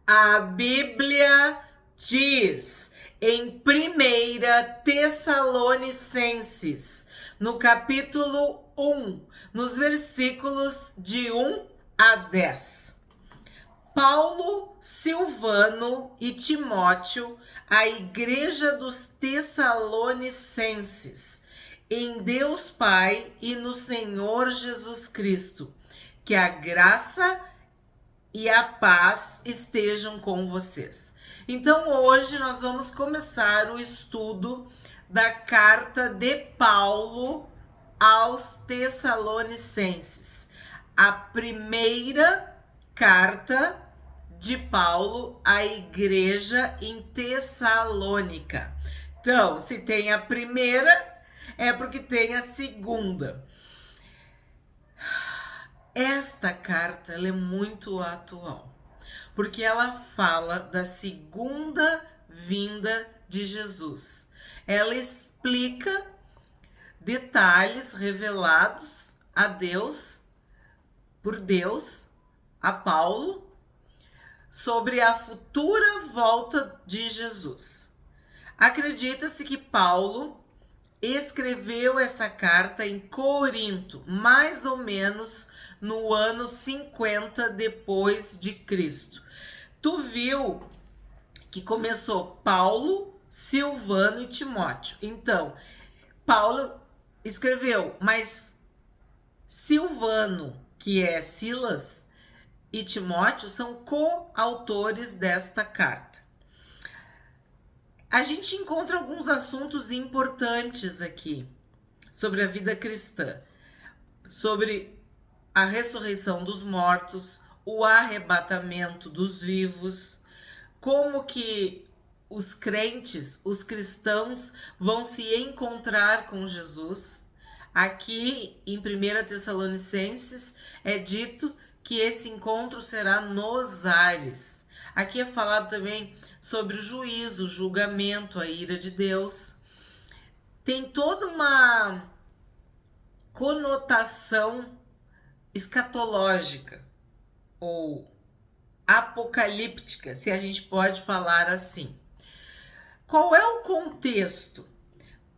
A Bíblia diz em 1 Tessalonicenses, no capítulo 1, nos versículos de 1 a 10. Paulo, Silvano e Timóteo, a igreja dos Tessalonicenses, em Deus Pai e no Senhor Jesus Cristo, que a graça e a paz estejam com vocês. Então hoje nós vamos começar o estudo da carta de Paulo aos Tessalonicenses, a primeira carta de Paulo à igreja em Tessalônica. Então, se tem a primeira, é porque tem a segunda. Esta carta ela é muito atual, porque ela fala da segunda vinda de Jesus. Ela explica detalhes revelados a Deus, por Deus, a Paulo, sobre a futura volta de Jesus. Acredita-se que Paulo escreveu essa carta em Corinto, mais ou menos no ano 50 depois de Cristo. Tu viu que começou Paulo, Silvano e Timóteo. Então, Paulo escreveu, mas Silvano, que é Silas, e Timóteo são coautores desta carta. A gente encontra alguns assuntos importantes aqui sobre a vida cristã, sobre a ressurreição dos mortos, o arrebatamento dos vivos, como que os crentes, os cristãos vão se encontrar com Jesus. Aqui em 1 Tessalonicenses é dito que esse encontro será nos ares. Aqui é falado também sobre o juízo, o julgamento, a ira de Deus. Tem toda uma conotação escatológica ou apocalíptica, se a gente pode falar assim. Qual é o contexto?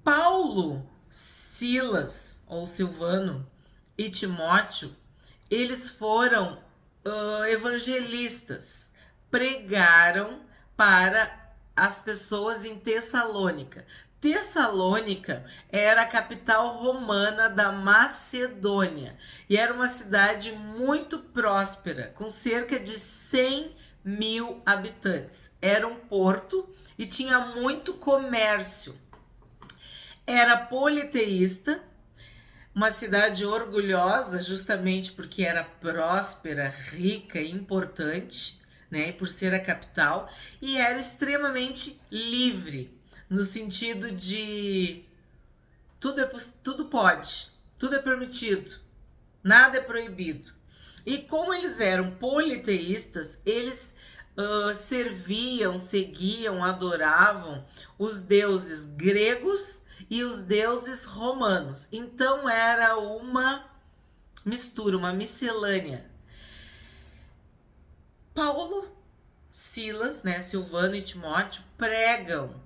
Paulo, Silas ou Silvano e Timóteo, eles foram evangelistas, pregaram para as pessoas em Tessalônica. Tessalônica era a capital romana da Macedônia e era uma cidade muito próspera, com cerca de 100.000 habitantes. Era um porto e tinha muito comércio. Era politeísta, uma cidade orgulhosa, justamente porque era próspera, rica e importante, né? Por ser a capital, e era extremamente livre, no sentido de tudo pode, tudo é permitido, nada é proibido. E como eles eram politeístas, eles serviam, seguiam, adoravam os deuses gregos e os deuses romanos. Então era uma mistura, uma miscelânea. Paulo, Silas, né, Silvano e Timóteo pregam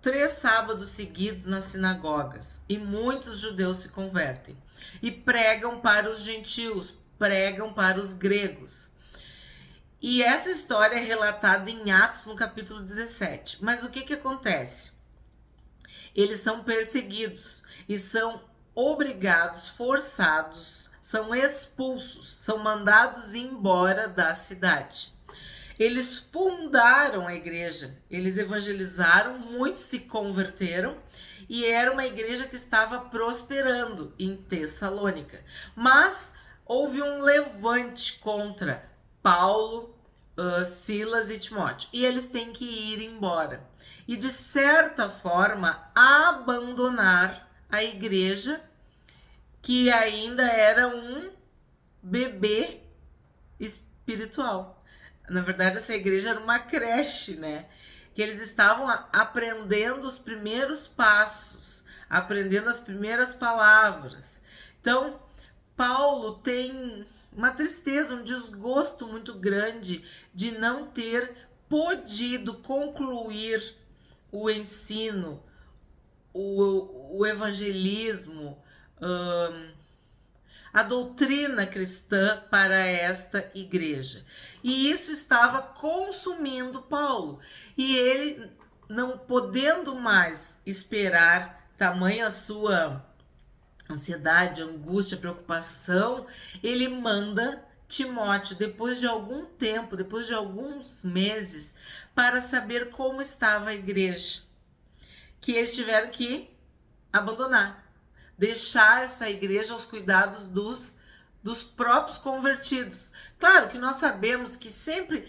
3 sábados seguidos nas sinagogas e muitos judeus se convertem e pregam para os gentios, pregam para os gregos. E essa história é relatada em Atos no capítulo 17. Mas o que acontece? Eles são perseguidos e são obrigados, forçados, são expulsos, são mandados embora da cidade. Eles fundaram a igreja, eles evangelizaram, muitos se converteram e era uma igreja que estava prosperando em Tessalônica. Mas houve um levante contra Paulo, Silas e Timóteo e eles têm que ir embora e de certa forma abandonar a igreja que ainda era um bebê espiritual. Na verdade, essa igreja era uma creche, né? Que eles estavam aprendendo os primeiros passos, aprendendo as primeiras palavras. Então, Paulo tem uma tristeza, um desgosto muito grande de não ter podido concluir o ensino, o evangelismo, a doutrina cristã para esta igreja. E isso estava consumindo Paulo. E ele, não podendo mais esperar, tamanha a sua ansiedade, angústia, preocupação, ele manda Timóteo, depois de algum tempo, depois de alguns meses, para saber como estava a igreja, que eles tiveram que abandonar, deixar essa igreja aos cuidados dos próprios convertidos. Claro que nós sabemos que sempre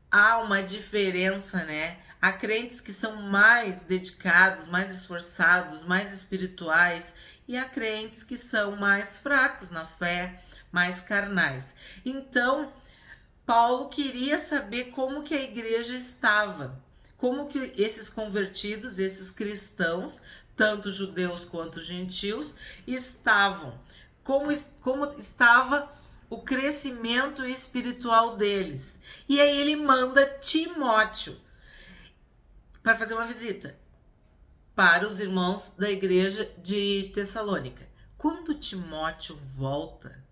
há uma diferença, né? Há crentes que são mais dedicados, mais esforçados, mais espirituais, e há crentes que são mais fracos na fé, mais carnais. Então, Paulo queria saber como que a igreja estava, como que esses convertidos, esses cristãos, tanto judeus quanto gentios, estavam, como estava o crescimento espiritual deles. E aí ele manda Timóteo para fazer uma visita para os irmãos da igreja de Tessalônica. Quando Timóteo volta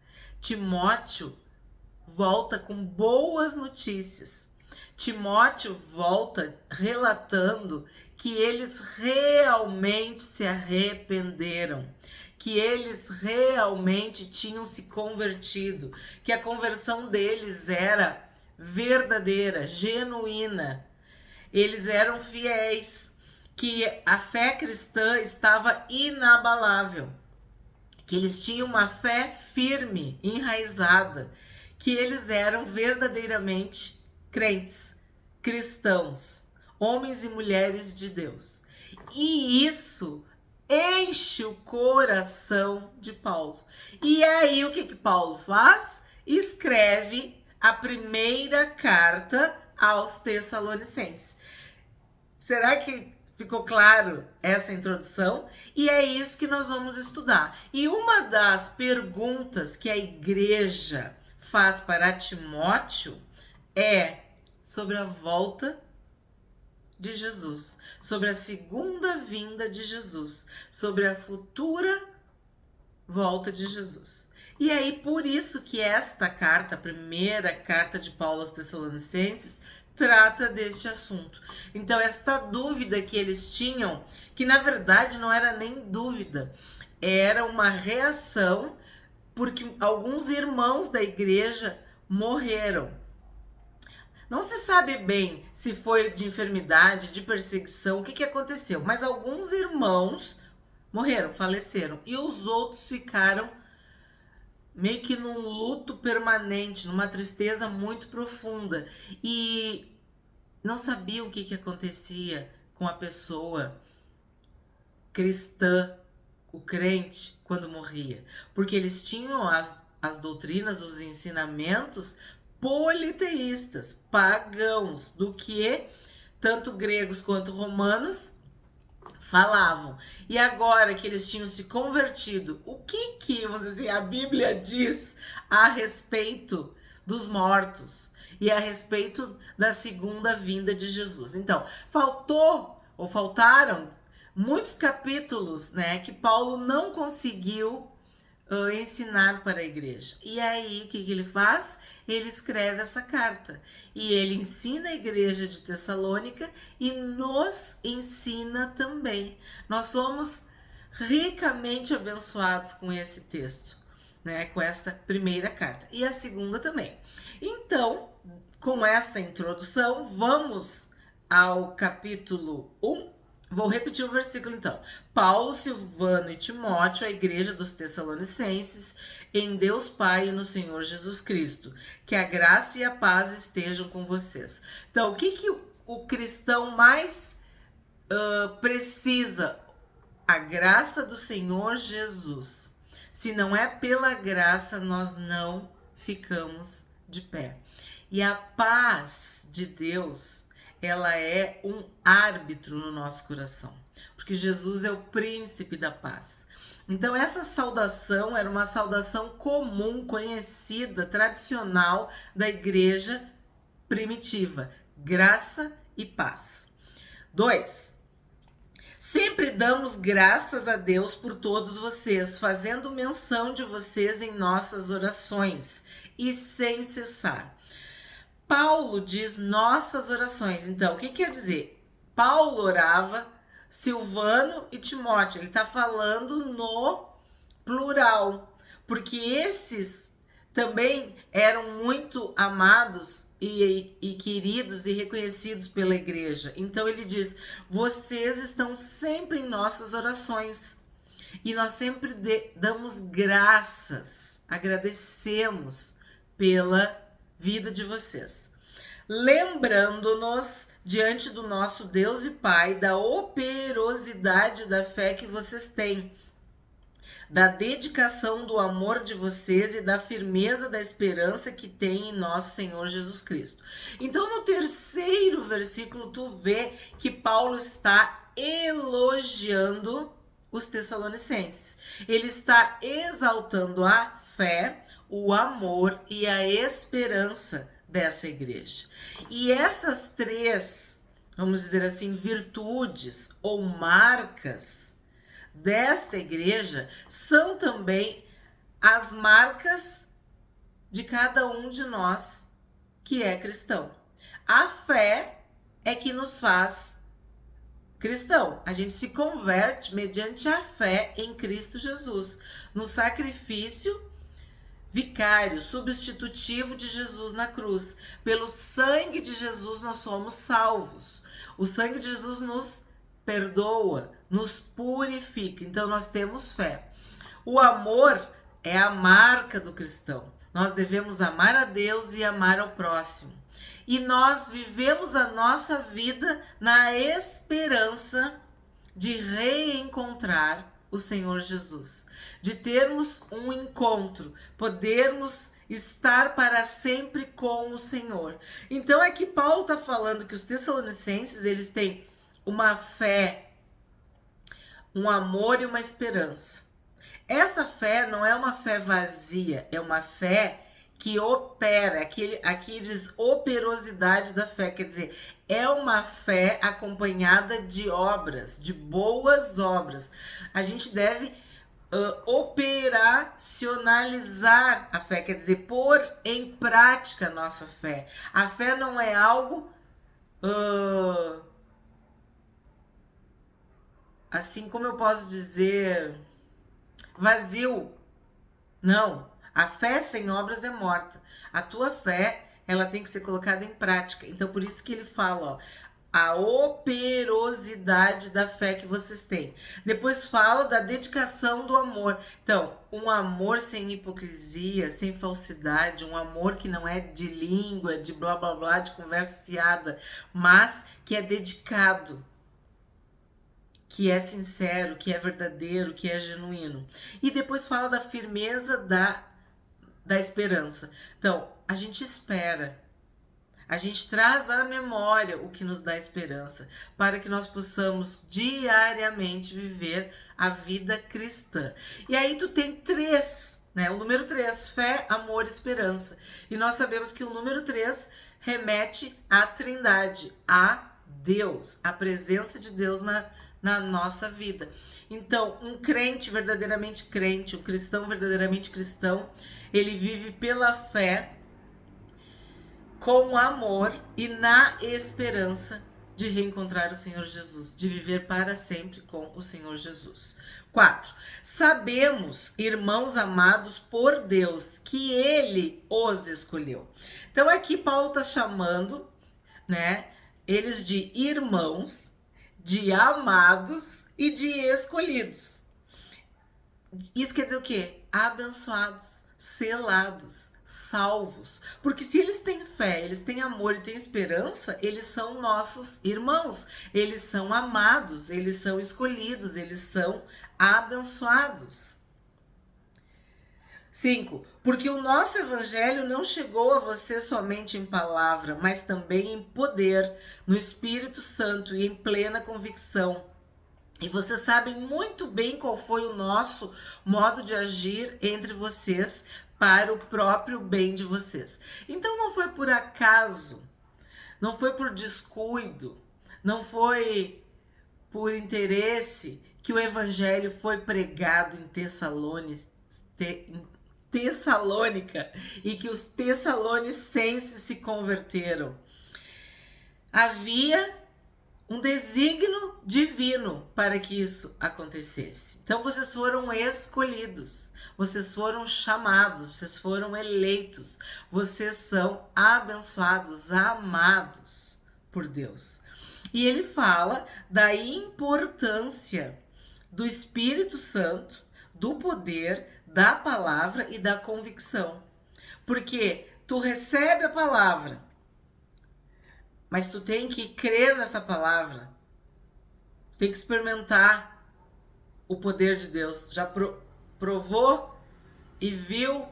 com boas notícias. Timóteo volta relatando que eles realmente se arrependeram, que eles realmente tinham se convertido, que a conversão deles era verdadeira, genuína. Eles eram fiéis, que a fé cristã estava inabalável, que eles tinham uma fé firme, enraizada, que eles eram verdadeiramente crentes, cristãos, homens e mulheres de Deus. E isso enche o coração de Paulo. E aí o que Paulo faz? Escreve a primeira carta aos Tessalonicenses. Será que ficou claro essa introdução? E é isso que nós vamos estudar. E uma das perguntas que a igreja faz para Timóteo é sobre a volta de Jesus, sobre a segunda vinda de Jesus, sobre a futura volta de Jesus. E aí, por isso que esta carta, a primeira carta de Paulo aos Tessalonicenses, trata deste assunto. Então, esta dúvida que eles tinham, que na verdade não era nem dúvida, era uma reação, porque alguns irmãos da igreja morreram. Não se sabe bem se foi de enfermidade, de perseguição, o que aconteceu, mas alguns irmãos morreram, faleceram, e os outros ficaram meio que num luto permanente, numa tristeza muito profunda, e não sabiam o que acontecia com a pessoa cristã, o crente, quando morria, porque eles tinham as doutrinas, os ensinamentos politeístas, pagãos, do que tanto gregos quanto romanos falavam. E agora que eles tinham se convertido, o que vamos dizer, a Bíblia diz a respeito dos mortos e a respeito da segunda vinda de Jesus? Então, faltaram muitos capítulos, né, que Paulo não conseguiu ensinar para a igreja. E aí, o que ele faz? Ele escreve essa carta. E ele ensina a igreja de Tessalônica e nos ensina também. Nós somos ricamente abençoados com esse texto, né? Com essa primeira carta. E a segunda também. Então, com essa introdução, vamos ao capítulo 1. Vou repetir o versículo então. Paulo, Silvano e Timóteo, a igreja dos Tessalonicenses, em Deus Pai e no Senhor Jesus Cristo. Que a graça e a paz estejam com vocês. Então, o que o cristão mais precisa? A graça do Senhor Jesus. Se não é pela graça, nós não ficamos de pé. E a paz de Deus, ela é um árbitro no nosso coração, porque Jesus é o príncipe da paz. Então, essa saudação era uma saudação comum, conhecida, tradicional da igreja primitiva. Graça e paz. 2. Sempre damos graças a Deus por todos vocês, fazendo menção de vocês em nossas orações e sem cessar. Paulo diz nossas orações. Então, o que quer dizer? Paulo orava Silvano e Timóteo. Ele está falando no plural, porque esses também eram muito amados e queridos e reconhecidos pela igreja. Então ele diz: vocês estão sempre em nossas orações e nós sempre damos graças, agradecemos pela vida de vocês, lembrando-nos diante do nosso Deus e Pai da operosidade da fé que vocês têm, da dedicação do amor de vocês e da firmeza da esperança que tem em nosso Senhor Jesus Cristo. Então, no terceiro versículo, tu vê que Paulo está elogiando os Tessalonicenses. Ele está exaltando a fé, o amor e a esperança dessa igreja. E essas três, vamos dizer assim, virtudes ou marcas desta igreja são também as marcas de cada um de nós que é cristão. A fé é que nos faz cristão. A gente se converte mediante a fé em Cristo Jesus, no sacrifício vicário, substitutivo de Jesus na cruz. Pelo sangue de Jesus nós somos salvos. O sangue de Jesus nos perdoa, nos purifica. Então nós temos fé. O amor é a marca do cristão. Nós devemos amar a Deus e amar ao próximo. E nós vivemos a nossa vida na esperança de reencontrar o Senhor Jesus, de termos um encontro, podermos estar para sempre com o Senhor. Então aqui Paulo está falando que os Tessalonicenses, eles têm uma fé, um amor e uma esperança. Essa fé não é uma fé vazia, é uma fé que opera. Aqui diz operosidade da fé, quer dizer, é uma fé acompanhada de obras, de boas obras. A gente deve operacionalizar a fé, quer dizer, pôr em prática a nossa fé. A fé não é algo assim, como eu posso dizer, vazio. Não, a fé sem obras é morta. A tua fé, ela tem que ser colocada em prática. Então, por isso que ele fala, ó, a operosidade da fé que vocês têm. Depois fala da dedicação do amor. Então, um amor sem hipocrisia, sem falsidade, um amor que não é de língua, de blá blá blá, de conversa fiada, mas que é dedicado, que é sincero, que é verdadeiro, que é genuíno. E depois fala da firmeza da esperança. Então, a gente espera. A gente traz à memória o que nos dá esperança, para que nós possamos diariamente viver a vida cristã. E aí tu tem três, né? O número 3, fé, amor e esperança. E nós sabemos que o número 3 remete à Trindade, a Deus, a presença de Deus na nossa vida. Então, um crente verdadeiramente crente, um cristão verdadeiramente cristão, ele vive pela fé, com amor e na esperança de reencontrar o Senhor Jesus, de viver para sempre com o Senhor Jesus. 4. Sabemos, irmãos amados por Deus, que Ele os escolheu. Então aqui Paulo está chamando, né, eles de irmãos, de amados e de escolhidos. Isso quer dizer o quê? Abençoados, selados, salvos. Porque se eles têm fé, eles têm amor e têm esperança, eles são nossos irmãos, eles são amados, eles são escolhidos, eles são abençoados. 5. Porque o nosso evangelho não chegou a você somente em palavra, mas também em poder, no Espírito Santo e em plena convicção. E vocês sabem muito bem qual foi o nosso modo de agir entre vocês para o próprio bem de vocês. Então não foi por acaso, não foi por descuido, não foi por interesse que o evangelho foi pregado em Tessalônica e que os tessalonicenses se converteram. Havia um desígnio divino para que isso acontecesse. Então vocês foram escolhidos, vocês foram chamados, vocês foram eleitos, vocês são abençoados, amados por Deus. E ele fala da importância do Espírito Santo, do poder, da palavra e da convicção. Porque tu recebe a palavra, mas tu tem que crer nessa palavra. Tem que experimentar o poder de Deus. Já provou e viu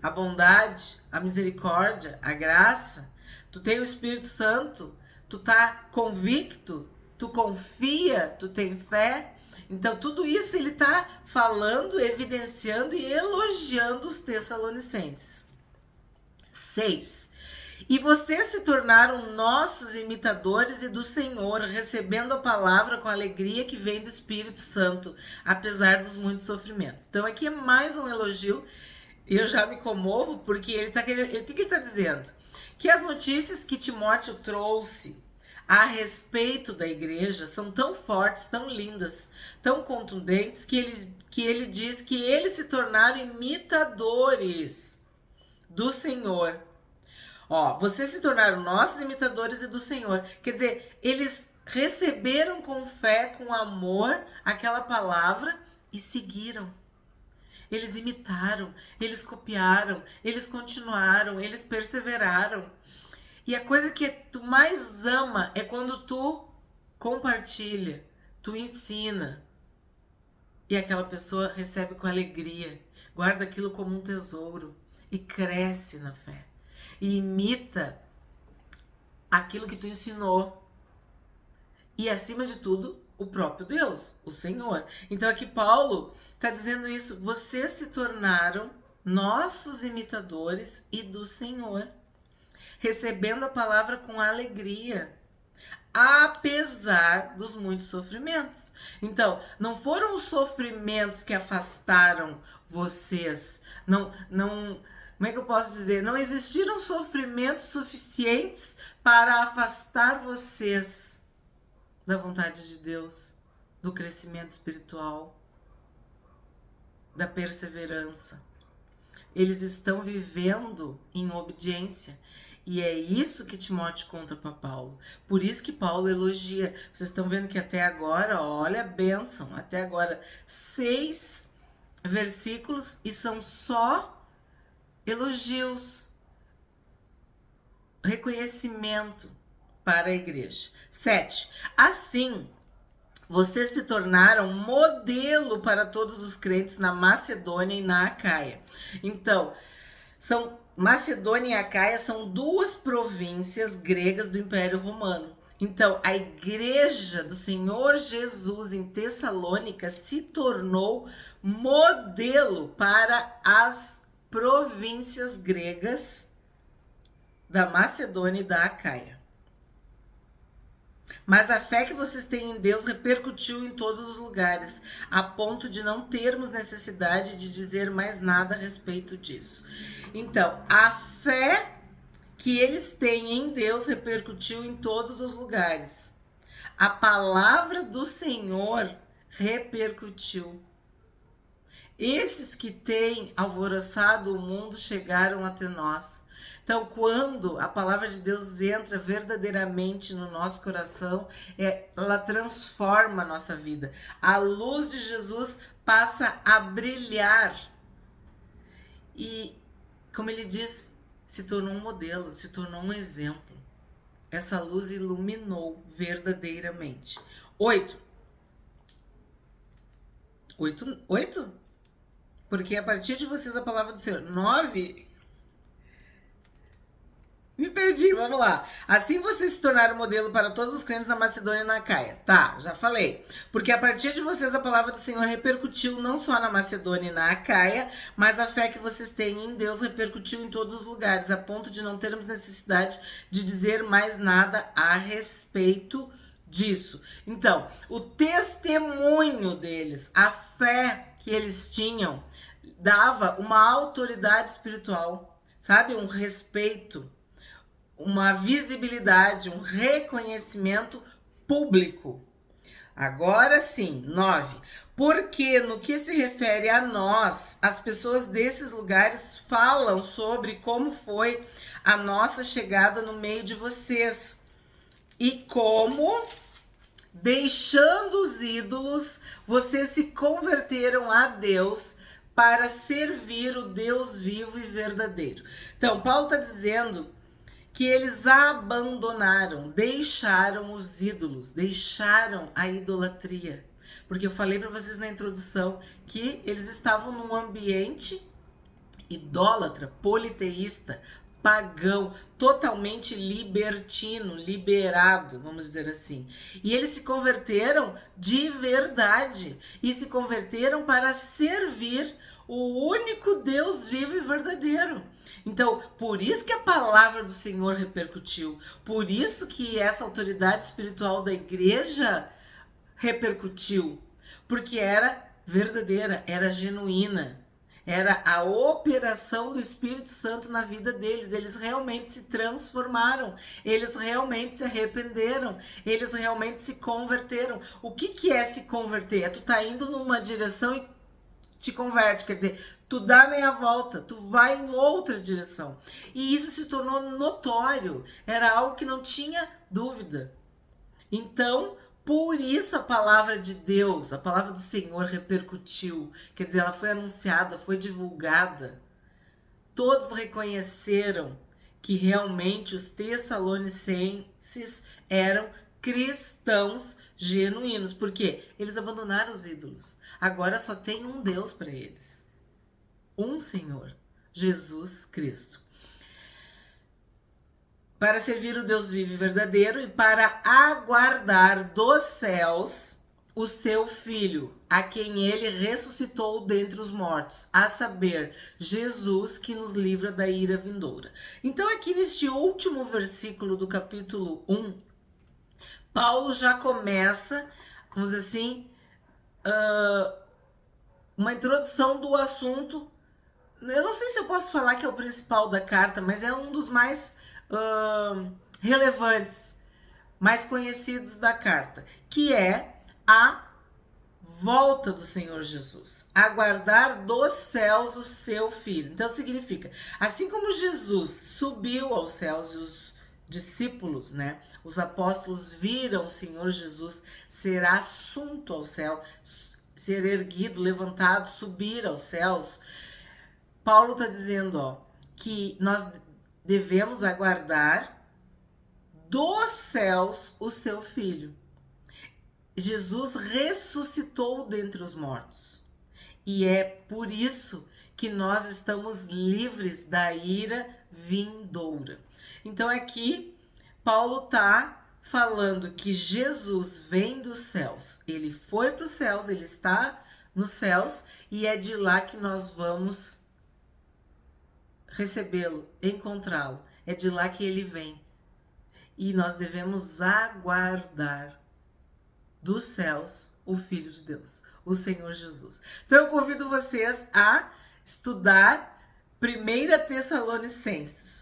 a bondade, a misericórdia, a graça. Tu tem o Espírito Santo. Tu tá convicto. Tu confia. Tu tem fé. Então tudo isso ele tá falando, evidenciando e elogiando os tessalonicenses. 6. E vocês se tornaram nossos imitadores e do Senhor, recebendo a palavra com a alegria que vem do Espírito Santo, apesar dos muitos sofrimentos. Então aqui é mais um elogio, e eu já me comovo, porque o que ele está dizendo? Que as notícias que Timóteo trouxe a respeito da igreja são tão fortes, tão lindas, tão contundentes, que ele diz que eles se tornaram imitadores do Senhor. Ó, vocês se tornaram nossos imitadores e do Senhor. Quer dizer, eles receberam com fé, com amor, aquela palavra e seguiram. Eles imitaram, eles copiaram, eles continuaram, eles perseveraram. E a coisa que tu mais ama é quando tu compartilha, tu ensina. E aquela pessoa recebe com alegria, guarda aquilo como um tesouro e cresce na fé. E imita aquilo que tu ensinou. E acima de tudo, o próprio Deus, o Senhor. Então aqui Paulo está dizendo isso. Vocês se tornaram nossos imitadores e do Senhor, recebendo a palavra com alegria, apesar dos muitos sofrimentos. Então, não foram os sofrimentos que afastaram vocês. Não, como é que eu posso dizer? Não existiram sofrimentos suficientes para afastar vocês da vontade de Deus, do crescimento espiritual, da perseverança. Eles estão vivendo em obediência. E é isso que Timóteo conta para Paulo. Por isso que Paulo elogia. Vocês estão vendo que até agora, olha a bênção, até agora 6 versículos e são só elogios, reconhecimento para a igreja. 7. Assim, vocês se tornaram modelo para todos os crentes na Macedônia e na Acaia. Então, Macedônia e Acaia são 2 províncias gregas do Império Romano. Então, a igreja do Senhor Jesus em Tessalônica se tornou modelo para as províncias gregas da Macedônia e da Acaia. Mas a fé que vocês têm em Deus repercutiu em todos os lugares, a ponto de não termos necessidade de dizer mais nada a respeito disso. Então, a fé que eles têm em Deus repercutiu em todos os lugares. A palavra do Senhor repercutiu. Estes que têm alvoroçado o mundo chegaram até nós. Então, quando a palavra de Deus entra verdadeiramente no nosso coração, ela transforma a nossa vida. A luz de Jesus passa a brilhar. E, como ele diz, se tornou um modelo, se tornou um exemplo. Essa luz iluminou verdadeiramente. 8. Porque a partir de vocês a palavra do Senhor. 9. Me perdi. perdi, vamos lá. Assim vocês se tornaram modelo para todos os crentes na Macedônia e na Acaia. Tá, já falei. Porque a partir de vocês a palavra do Senhor repercutiu não só na Macedônia e na Acaia, mas a fé que vocês têm em Deus repercutiu em todos os lugares, a ponto de não termos necessidade de dizer mais nada a respeito disso. Então, o testemunho deles, a fé que eles tinham, dava uma autoridade espiritual, sabe? Um respeito, uma visibilidade, um reconhecimento público. Agora sim, 9. Porque no que se refere a nós, as pessoas desses lugares falam sobre como foi a nossa chegada no meio de vocês e como, deixando os ídolos, vocês se converteram a Deus para servir o Deus vivo e verdadeiro. Então, Paulo está dizendo que eles abandonaram, deixaram os ídolos, deixaram a idolatria. Porque eu falei para vocês na introdução que eles estavam num ambiente idólatra, politeísta, pagão, totalmente libertino, liberado, vamos dizer assim. E eles se converteram de verdade e se converteram para servir o único Deus vivo e verdadeiro. Então, por isso que a palavra do Senhor repercutiu, por isso que essa autoridade espiritual da igreja repercutiu, porque era verdadeira, era genuína. Era a operação do Espírito Santo na vida deles. Eles realmente se transformaram. Eles realmente se arrependeram. Eles realmente se converteram. O que é se converter? É tu tá indo numa direção e te converte. Quer dizer, tu dá meia volta. Tu vai em outra direção. E isso se tornou notório. Era algo que não tinha dúvida. Então, por isso a palavra de Deus, a palavra do Senhor repercutiu. Quer dizer, ela foi anunciada, foi divulgada. Todos reconheceram que realmente os tessalonicenses eram cristãos genuínos. Por quê? Eles abandonaram os ídolos. Agora só tem um Deus para eles. Um Senhor, Jesus Cristo. Para servir o Deus vivo e verdadeiro e para aguardar dos céus o seu Filho, a quem ele ressuscitou dentre os mortos, a saber, Jesus, que nos livra da ira vindoura. Então aqui neste último versículo do capítulo 1, Paulo já começa, vamos dizer assim, uma introdução do assunto. Eu não sei se eu posso falar que é o principal da carta, mas é um dos mais relevantes, mais conhecidos da carta, que é a volta do Senhor Jesus, aguardar dos céus o seu Filho. Então significa, assim como Jesus subiu aos céus e os discípulos, né, os apóstolos viram o Senhor Jesus ser assunto ao céu, ser erguido, levantado, subir aos céus, Paulo está dizendo, que nós devemos aguardar dos céus o seu Filho. Jesus ressuscitou dentre os mortos. E é por isso que nós estamos livres da ira vindoura. Então aqui, Paulo está falando que Jesus vem dos céus. Ele foi para os céus, ele está nos céus e é de lá que nós vamos recebê-lo, encontrá-lo. É de lá que ele vem. E nós devemos aguardar dos céus o Filho de Deus, o Senhor Jesus. Então eu convido vocês a estudar 1 Tessalonicenses.